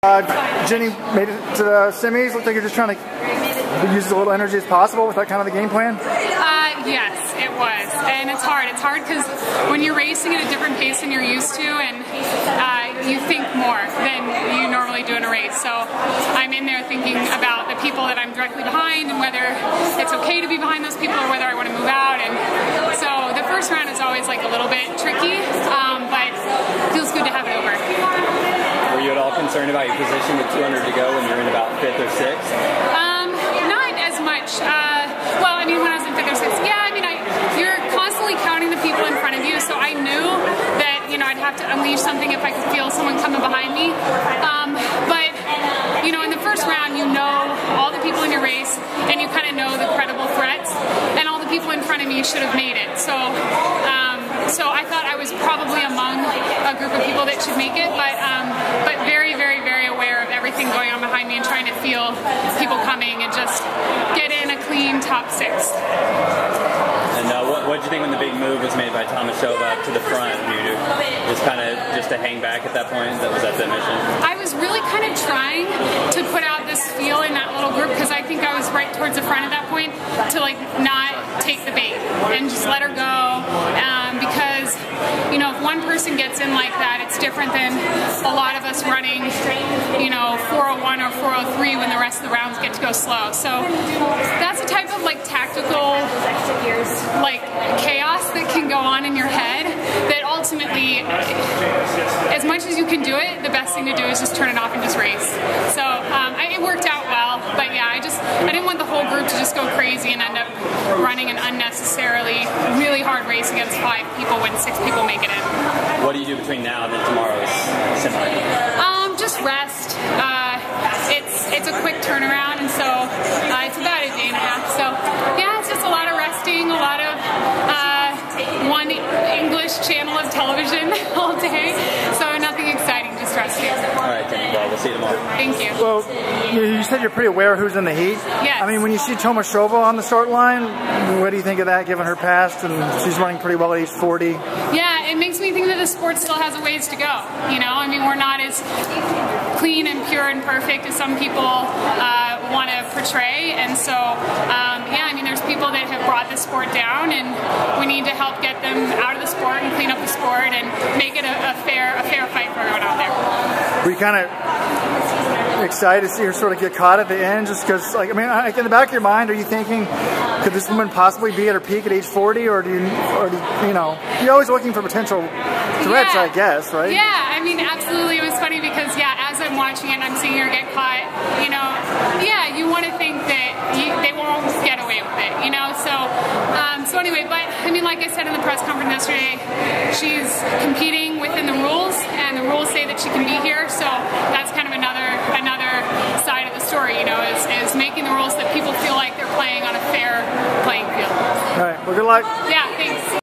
Jenny made it to the semis. Looks like you're just trying to use as little energy as possible. Was that kind of the game plan? Yes, it was. And it's hard. It's hard because when you're racing at a different pace than you're used to, and you think more than you normally do in a race. So I'm in there thinking about the people that I'm directly behind and whether it's okay to be behind those people or whether I want to move out. And so the first round is always like a little bit tricky, but it feels good to have it over. Were you at all concerned about your position with 200 to go when you're in about 5th or 6th? Not as much. Well, I mean, when I was in 5th or 6th, yeah, I mean, you're constantly counting the people in front of you, so I knew that, you know, I'd have to unleash something if I could feel someone coming behind me. But, you know, in the first round, you know all the people in your race, and you kind of know the credible threats, and all the people in front of me should have made it. So, so I thought I was probably among a group of people that should make it, but very, very, very aware of everything going on behind me and trying to feel people coming and just get in a clean top 6. And what did you think when the big move was made by Tomaszova to the front? You just kind of to hang back at that point? That was that the mission? I was really kind of trying to put out this feel in that little group because I think I was right towards the front at that point to like not take the bait and just let her go. Because, you know, if one person gets in like that, it's different than a lot of us running, you know, 401 or 403 when the rest of the rounds get to go slow. So that's the type of like tactical like chaos that can go on in your head that ultimately, as much as you can do it, the best thing to do is just turn it off and just race. So it worked out well, but yeah, I didn't want the whole group to just go crazy and end up running an unnecessarily really hard race against 5 people when 6 people make it in. What do you do between now and then tomorrow's semi? Just rest. It's a quick turnaround, and so it's about a day and a half. So yeah, it's just a lot of resting, a lot of one English channel of television all day. So nothing exciting, just resting. All right, Jenny. Well, we'll see you tomorrow. Thank you. Well, you said you're pretty aware of who's in the heat. Yes. I mean, when you see Tomaszova on the start line, what do you think of that, given her past, and she's running pretty well at age 40? Yeah, it makes me think that the sport still has a ways to go. You know, I mean, we're not as clean and pure and perfect as some people want to portray, and so yeah, I mean, there's people that have brought the sport down, and we need to help get them out of the sport and clean up the sport and make it a fair fight for everyone out there. Were you kind of excited to see her sort of get caught at the end, just because, like, I mean, in the back of your mind, are you thinking, could this woman possibly be at her peak at age 40, or do you know, you're always looking for potential threats, yeah. I guess, right? Yeah, I mean, absolutely. It was funny because, yeah, as I'm watching it and I'm seeing her get caught, you know, yeah, you want to think that they won't get away with it, you know, so anyway, but, I mean, like I said in the press conference yesterday, she's competing within the rules, and the rules say that she can be here, so that's kind of another side of the story, you know, is making the rules that people feel like they're playing on a fair playing field. All right, well, good luck. Yeah, thanks.